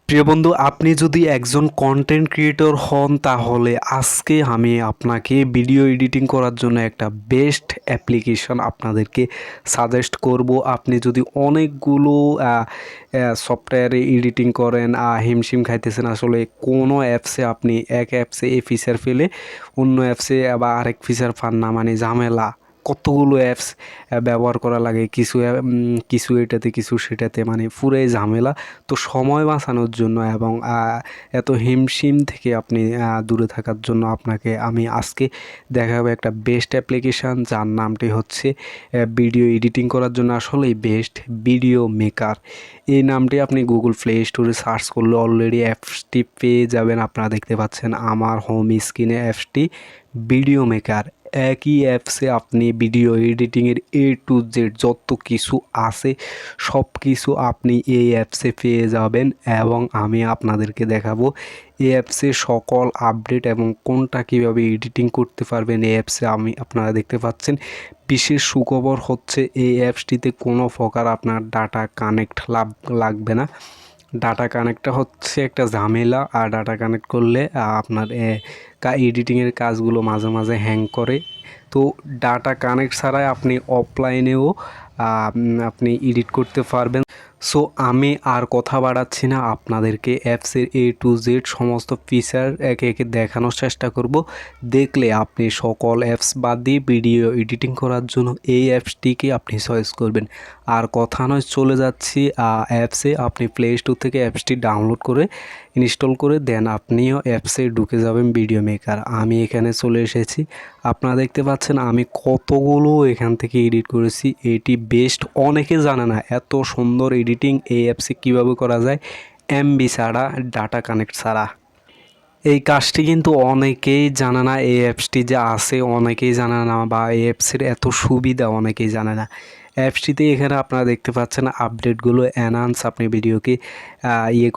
প্রিয় বন্ধু, আপনি যদি একজন কন্টেন্ট ক্রিয়েটর হন তাহলে আজকে আমি আপনাকে ভিডিও এডিটিং করার জন্য একটা বেস্ট অ্যাপ্লিকেশন আপনাদেরকে সাজেস্ট করব। আপনি যদি অনেকগুলো সফটওয়্যারে এডিটিং করেন, হিমশিম খাইতেছেন, আসলে কোনো অ্যাপসে আপনি এক অ্যাপসে এই ফিচার পেলে অন্য অ্যাপসে আবার আরেক ফিচার পান না, মানে ঝামেলা। কতগুলো অ্যাপস ব্যবহার করা লাগে, কিছু এটাতে কিছু সেটাতে, মানে পুরাই ঝামেলা। তো সময় বাঁচানোর জন্য এবং এত হিমশিম থেকে আপনি দূরে থাকার জন্য আপনাকে আমি আজকে দেখাবো একটা বেস্ট অ্যাপ্লিকেশান, যার নামটি হচ্ছে ভিডিও এডিটিং করার জন্য আসলেই বেস্ট ভিডিও মেকার। এই নামটি আপনি গুগল প্লে স্টোরে সার্চ করলে অলরেডি অ্যাপসটি পেয়ে যাবেন। আপনারা দেখতে পাচ্ছেন আমার হোম স্ক্রিনে অ্যাপসটি ভিডিও মেকার। একই অ্যাপসে আপনি ভিডিও এডিটিংয়ের A to Z যত কিছু আছে সব কিছু আপনি এই অ্যাপসে পেয়ে যাবেন, এবং আমি আপনাদেরকে দেখাবো এই অ্যাপসে সকল আপডেট এবং কোনটা কীভাবে এডিটিং করতে পারবেন এই অ্যাপসে। আপনারা দেখতে পাচ্ছেন, বিশেষ সুখবর হচ্ছে এই অ্যাপসটিতে কোনো প্রকার আপনার ডাটা কানেক্ট লাগবে না। ডাটা কানেক্টটা হচ্ছে একটা ঝামেলা, আর ডাটা কানেক্ট করলে আপনার এডিটিংয়ের কাজগুলো মাঝে মাঝে হ্যাং করে। তো ডাটা কানেক্ট ছাড়াই আপনি অফলাইনেও আপনি এডিট করতে পারবেন। সো আমি আর কথা বাড়াচ্ছি না, আপনাদেরকে অ্যাপসের A to Z সমস্ত ফিচার একে একে দেখানোর চেষ্টা করব। দেখলে আপনি সকল অ্যাপস বাদ দিয়ে ভিডিও এডিটিং করার জন্য এই অ্যাপসটিকে আপনি চয়েস করবেন। আর কথা নয়, চলে যাচ্ছি অ্যাপসে। আপনি প্লে স্টোর থেকে অ্যাপসটি ডাউনলোড করে ইনস্টল করে দেন আপনিও অ্যাপসে ঢুকে যাবেন ভিডিও মেকার। আমি এখানে চলে এসেছি। আপনারা দেখতে পাচ্ছেন আমি কতগুলো এখান থেকে এডিট করেছি। এটি বেস্ট, অনেকে জানে না এত সুন্দর এডিটিং এই অ্যাপসে কীভাবে করা যায় এমবি ছাড়া, ডাটা কানেক্ট ছাড়া। এই কাজটি কিন্তু অনেকেই জানে না, এই অ্যাপসটি যে আছে অনেকেই জানে না, বা এই অ্যাপসের এত সুবিধা অনেকেই জানে না। অ্যাপসটিতে এখানে আপনারা দেখতে পাচ্ছেন আপডেটগুলো এনহান্স, আপনি ভিডিওকে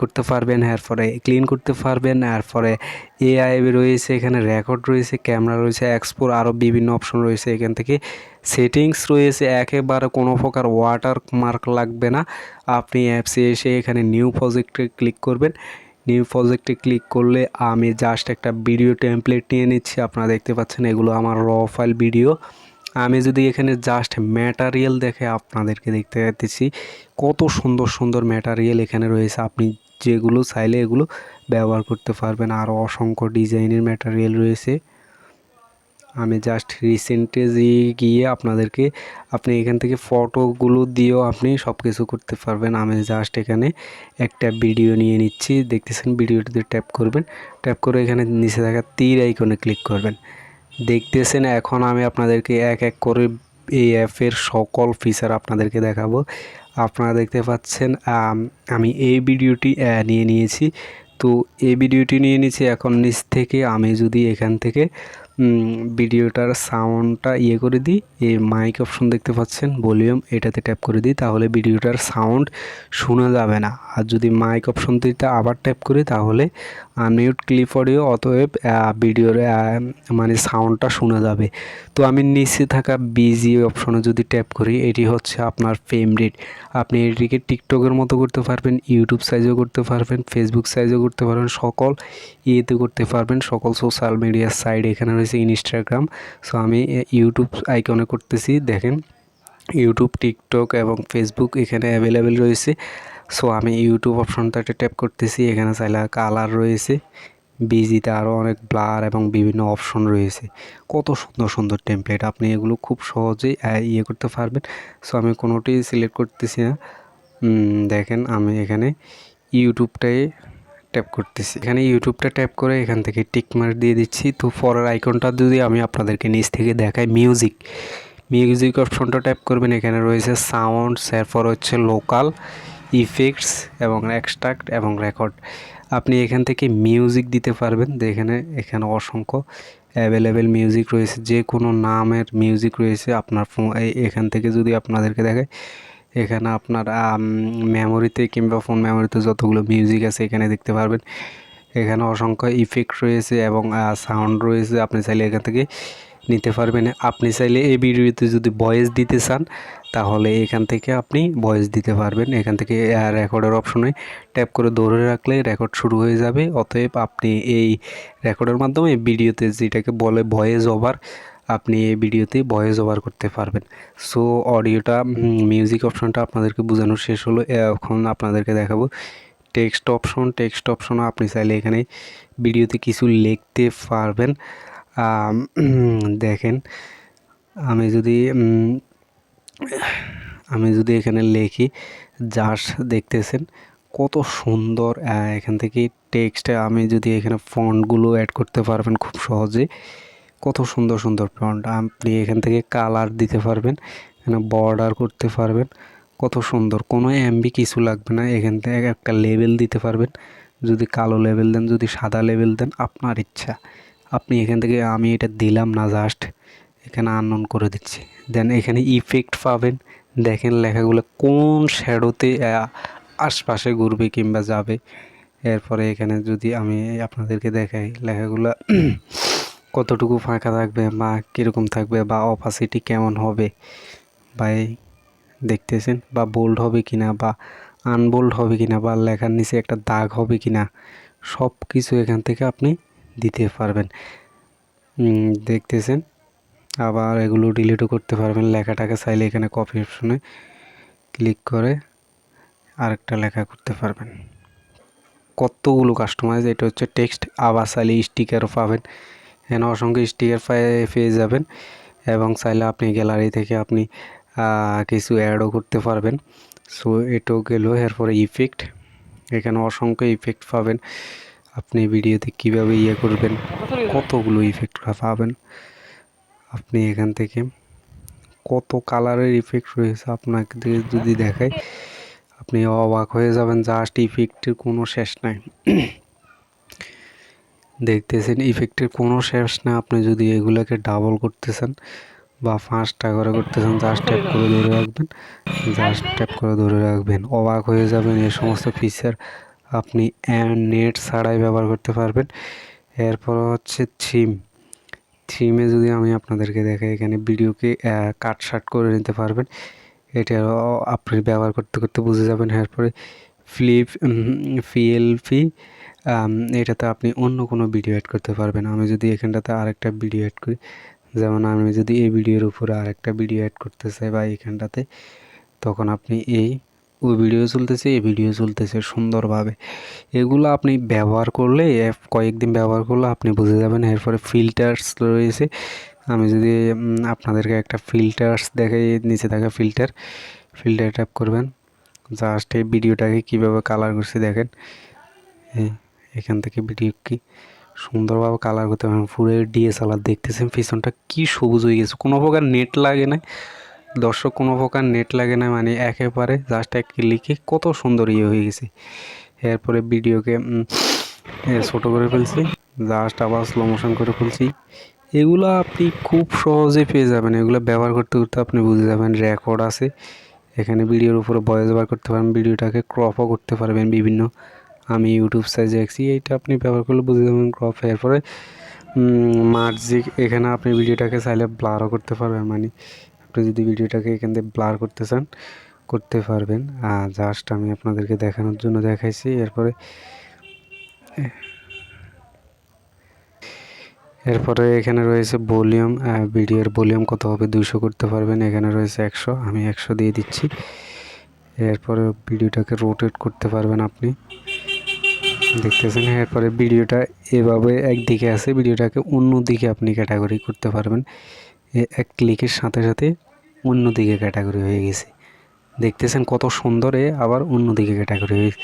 করতে পারবেন, এরপরে ক্লিন করতে পারবেন, এরপরে এআই রয়েছে, এখানে রেকর্ড রয়েছে, ক্যামেরা রয়েছে, এক্সপোর্ট, আরও বিভিন্ন অপশন রয়েছে। এখান থেকে সেটিংস রয়েছে, একেবারে কোনো প্রকার ওয়াটার মার্ক লাগবে না। আপনি অ্যাপসে এসে এখানে নিউ প্রজেক্টে ক্লিক করবেন। নিউ প্রজেক্টে ক্লিক করলে আমি জাস্ট একটা ভিডিও টেমপ্লেট নিয়ে নিচ্ছি। আপনারা দেখতে পাচ্ছেন এগুলো আমার র ফাইল ভিডিও। আমি যদি এখানে জাস্ট ম্যাটারিয়াল দেখে আপনাদেরকে দেখতে পাচ্ছি কত সুন্দর সুন্দর ম্যাটারিয়াল এখানে রয়েছে, আপনি যেগুলো চাইলে এগুলো ব্যবহার করতে পারবেন। আরও অসংখ্য ডিজাইনের ম্যাটারিয়াল রয়েছে। আমি জাস্ট রিসেন্টে গিয়ে আপনাদেরকে আপনি এখান থেকে ফটোগুলো দিয়েও আপনি সব কিছু করতে পারবেন। আমি জাস্ট এখানে একটা ভিডিও নিয়ে নিচ্ছি, দেখতেছেন। ভিডিওটিতে ট্যাপ করবেন, ট্যাপ করে এখানে নিচে থাকা তীর আইকনে ক্লিক করবেন। দেখতেছেন এখন আমি আপনাদেরকে এক এক করে এই অ্যাপের সকল ফিচার আপনাদেরকে দেখাবো। আপনারা দেখতে পাচ্ছেন আমি এই ভিডিওটি নিয়ে নিয়েছি। তো এই ভিডিওটি নিয়ে নিয়েছি। এখন নিচ থেকে আমি যদি এখান থেকে ভিডিওটার সাউন্ডটা করে দিই, এই মাইক অপশন দেখতে পাচ্ছেন, ভলিউম, এটাতে ট্যাপ করে দিই, তাহলে ভিডিওটার সাউন্ড শোনা যাবে না। আর যদি মাইক অপশন দিতে আবার ট্যাপ করি তাহলে আনমিউট ক্লিপ অডিও, অতএব ভিডিওর মানে সাউন্ডটা শোনা যাবে। তো আমি নিচে থাকা বিজি অপশনে যদি ট্যাপ করি, এটি হচ্ছে আপনার ফ্রেম রেট। আপনি এটিকে টিকটকের মতো করতে পারবেন, ইউটিউব সাইজও করতে পারবেন, ফেসবুক সাইজও করতে পারবেন, সকল ইয়েতে করতে পারবেন, সকল সোশ্যাল মিডিয়ার সাইড এখানে রয়েছে, ইনস্টাগ্রাম। সো আমি ইউটিউব আইকনে করতেছি, দেখেন ইউটিউব, টিকটক এবং ফেসবুক এখানে অ্যাভেলেবেল রয়েছে। সো আমি ইউটিউব অপশনটাতে ট্যাপ করতেছি। এখানে চাইলে কালার রয়েছে, বিজিতে আরও অনেক ব্লার এবং বিভিন্ন অপশন রয়েছে। কত সুন্দর সুন্দর টেমপ্লেট, আপনি এগুলো খুব সহজেই করতে পারবেন। সো আমি কোনোটি সিলেক্ট করতেছি না। দেখেন আমি এখানে ইউটিউবটাই ট্যাপ করতেছি। এখানে ইউটিউবটা ট্যাপ করে এখান থেকে টিক মার্ক দিয়ে দিচ্ছি। তো পরের আইকনটা যদি আমি আপনাদেরকে নিচ থেকে দেখাই, মিউজিক অপশনটা ট্যাপ করবেন। এখানে রয়েছে সাউন্ডস, এরপর হচ্ছে লোকাল, ইফেক্টস এবং এক্সট্রাক্ট এবং রেকর্ড। আপনি এখান থেকে মিউজিক দিতে পারবেন। এখানে অসংখ্য অ্যাভেলেবেল মিউজিক রয়েছে, যে কোনো নামের মিউজিক রয়েছে। আপনার এখান থেকে যদি আপনাদেরকে দেখায়, এখানে আপনার মেমোরিতে কিংবা ফোন মেমোরিতে যতগুলো মিউজিক আছে এখানে দেখতে পারবেন। এখানে অসংখ্য ইফেক্ট রয়েছে এবং সাউন্ড রয়েছে। আপনি চাইলে এখান থেকে নিতে পারবেন। আপনি চাইলে এই ভিডিওতে যদি ভয়েস দিতে চান তাহলে এখান থেকে আপনি ভয়েস দিতে পারবেন। এখান থেকে রেকর্ডের অপশনে ট্যাপ করে ধরে রাখলে রেকর্ড শুরু হয়ে যাবে। অতএব আপনি এই রেকর্ডের মাধ্যমে ভিডিওতে যেটাকে বলে ভয়েস ওভার, আপনি এই ভিডিওতে ভয়েস ওভার করতে পারবেন। সো অডিওটা মিউজিক অপশনটা আপনাদেরকে বোঝানো শেষ হলো। এখন আপনাদেরকে দেখাবো টেক্সট অপশন। টেক্সট অপশনও আপনি চাইলে এখানে ভিডিওতে কিছু লিখতে পারবেন। দেখেন আমি যদি এখানে লিখি, জাস্ট দেখতেছেন কত সুন্দর। এখান থেকে টেক্সটে আমি যদি এখানে ফন্টগুলো অ্যাড করতে পারবেন খুব সহজে, কত সুন্দর সুন্দর ফন্ট। আপনি এখান থেকে কালার দিতে পারবেন, এখানে বর্ডার করতে পারবেন, কত সুন্দর। কোনো এমবি কিছু লাগবে না। এখান থেকে একটা লেবেল দিতে পারবেন, যদি কালো লেবেল দেন, যদি সাদা লেবেল দেন, আপনার ইচ্ছা। আপনি এখান থেকে, আমি এটা দিলাম না, জাস্ট এখানে আননোন করে দিচ্ছি। দেন এখানে ইফেক্ট পাবেন। দেখেন লেখাগুলো কোন শ্যাডোতে আশপাশে ঘুরবে কিংবা যাবে। এরপরে এখানে যদি আমি আপনাদেরকে দেখাই লেখাগুলো কতটুকু ফাঁকা থাকবে বা কীরকম থাকবে বা অপাসিটি কেমন হবে বা দেখতেছেন, বা বোল্ড হবে কিনা বা আনবোল্ড হবে কিনা বা লেখার নিচে একটা দাগ হবে কিনা, সব কিছু এখান থেকে আপনি দিতে পারবেন। দেখতেছেন, আবার এগুলো ডিলিটও করতে পারবেন। লেখাটাকে চাইলে এখানে কপি অপশনে ক্লিক করে আরেকটা লেখা করতে পারবেন। কতগুলো কাস্টমাইজ, এটা হচ্ছে টেক্সট। আবার চাইলে স্টিকারও পাবেন, এখানে অসংখ্য স্টিকার পেয়ে যাবেন। এবং চাইলে আপনি গ্যালারি থেকে আপনি কিছু অ্যাডও করতে পারবেন। সো এটাও গেল। এরপরে ইফেক্ট, এখানে অসংখ্য ইফেক্ট পাবেন। আপনি ভিডিওতে কীভাবে করবেন, কতগুলো ইফেক্ট পাবেন। আপনি এখান থেকে কত কালারের ইফেক্ট রয়েছে আপনাকে যদি দেখায় আপনি অবাক হয়ে যাবেন। জাস্ট ইফেক্টের কোনো শেষ নাই। দেখতেছেন ইফেক্টের কোনো শেষ না। আপনি যদি এগুলোকে ডাবল করতে চান বা 5টা করে করতে চান, জাস্ট ট্যাপ করে ধরে রাখবেন, জাস্ট ট্যাপ করে ধরে রাখবেন। অবাক হয়ে যাবেন, এই সমস্ত ফিচার আপনি নেট ছাড়াই ব্যবহার করতে পারবেন। এরপর হচ্ছে থিমে যদি আমি আপনাদেরকে দেখাই, এখানে ভিডিওকে কাটসাট করে নিতে পারবেন। এটাও আপনি ব্যবহার করতে করতে বুঝে যাবেন। এরপরে পিএলপি, এটাতে আপনি অন্য কোনো ভিডিও অ্যাড করতে পারবেন। আমি যদি এখানটাতে আরেকটা ভিডিও অ্যাড করি, যেমন আমি যদি এই ভিডিওর উপরে আরেকটা ভিডিও অ্যাড করতে চাই বা এখানটাতে, তখন আপনি ওই ভিডিও চলতেছে, এই ভিডিও চলতেছে সুন্দরভাবে। এগুলো আপনি ব্যবহার করলে, কয়েকদিন ব্যবহার করলে আপনি বুঝে যাবেন। এরপরে ফিল্টার্স রয়েছে। আমি যদি আপনাদেরকে একটা ফিল্টার্স দেখাই, নিচে থাকা ফিল্টার ট্যাপ করবেন, জাস্ট এই ভিডিওটাকে কীভাবে কালার করছে দেখেন। এখান থেকে ভিডিও কি সুন্দরভাবে কালার করতে পারেন। পুরো ডিএসএলআর দেখতেছেন, পিছনটা কি সবুজ হয়ে গেছে। কোনো প্রকার নেট লাগে না দর্শক, কোনো প্রকার নেট লাগে না, মানে একেবারে জাস্ট এক ক্লিকে কত সুন্দর হয়ে গেছে। এরপরে ভিডিওকে ছোটো করে ফেলছি, জাস্ট আবার স্লো মোশন করে ফেলছি। এগুলো আপনি খুব সহজে পেয়ে যাবেন। এগুলো ব্যবহার করতে করতে আপনি বুঝে যাবেন। রেকর্ড আছে এখানে, ভিডিওর উপরে ভয়েস ওভার করতে পারবেন, ভিডিওটাকে ক্রপও করতে পারবেন বিভিন্ন। আমি ইউটিউব সাইজে দেখছি, এইটা আপনি ব্যবহার করলে বুঝে যাবেন ক্রপ। এরপরে মার্জিক, এখানে আপনি ভিডিওটাকে চাইলে ব্লারও করতে পারবেন, মানে আপনি যদি ভিডিওটাকে এখান থেকে ব্লার করতে চান করতে পারবেন। জাস্ট আমি আপনাদেরকে দেখানোর জন্য দেখাইছি। এরপরে এখানে রয়েছে ভলিউম, ভিডিওর ভলিউম কত হবে 200 করতে পারবেন। এখানে রয়েছে 100, আমি 100 দিয়ে দিচ্ছি। এরপরে ভিডিওটাকে রোটেট করতে পারবেন আপনি, দেখতেছেন। এরপরে ভিডিওটা এভাবে একদিকে আছে, ভিডিওটাকে অন্য দিকে আপনি ক্যাটাগরি করতে পারবেন। এক ক্লিকের সাথে সাথে অন্য দিকে ক্যাটাগরি হয়ে গেছে। দেখতেছেন কত সুন্দর। আবার অন্যদিকে ক্যাটাগরি হয়ে গেছে।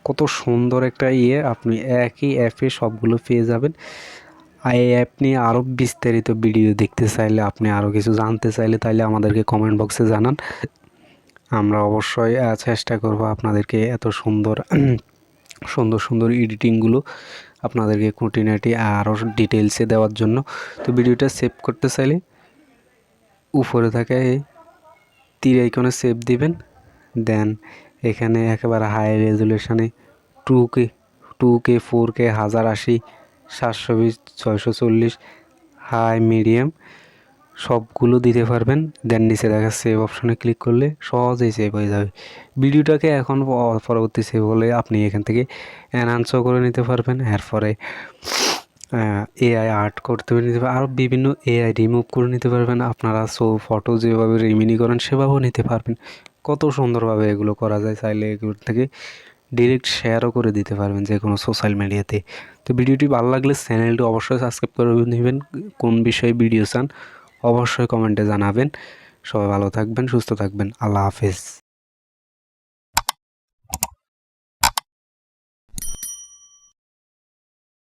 কত সুন্দর একটা আপনি একই অ্যাপে সবগুলো পেয়ে যাবেন। এই অ্যাপ নিয়ে আরও বিস্তারিত ভিডিও দেখতে চাইলে, আপনি আরও কিছু জানতে চাইলে, তাইলে আমাদেরকে কমেন্ট বক্সে জানান। আমরা অবশ্যই চেষ্টা করব আপনাদেরকে এত সুন্দর সুন্দর সুন্দর এডিটিংগুলো আপনাদেরকে খুঁটিনাটি আরও ডিটেলসে দেওয়ার জন্য। তো ভিডিওটা সেভ করতে চাইলে উপরে থাকা এই তীর আইকনে সেভ দিবেন। দেন এখানে একেবারে high রেজুলেশনে 2K 4K 1080 720 640 high, medium সবগুলো দিতে পারবেন। দেন নিচে দেখা সেভ অপশনে ক্লিক করলে সহজেই সেভ হয়ে যাবে। ভিডিওটাকে এখন পরবর্তী সেভ হলে আপনি এখান থেকে এনহান্সও করে নিতে পারবেন। এরপরে এআই আর্ট করতে নিতে পারবেন, আরও বিভিন্ন এআই রিমুভ করে নিতে পারবেন। আপনারা ফটো যেভাবে রিমিনি করেন সেভাবেও নিতে পারবেন। কত সুন্দরভাবে এগুলো করা যায়, চাইলে এগুলো থেকে ডিরেক্ট শেয়ারও করে দিতে পারবেন যে কোনো সোশ্যাল মিডিয়াতে। তো ভিডিওটি ভালো লাগলে চ্যানেলটি অবশ্যই সাবস্ক্রাইব করে নেবেন। কোন বিষয়ে ভিডিও চান অবশ্যই কমেন্টে জানাবেন। সবাই ভালো থাকবেন, সুস্থ থাকবেন। আল্লাহ হাফেজ।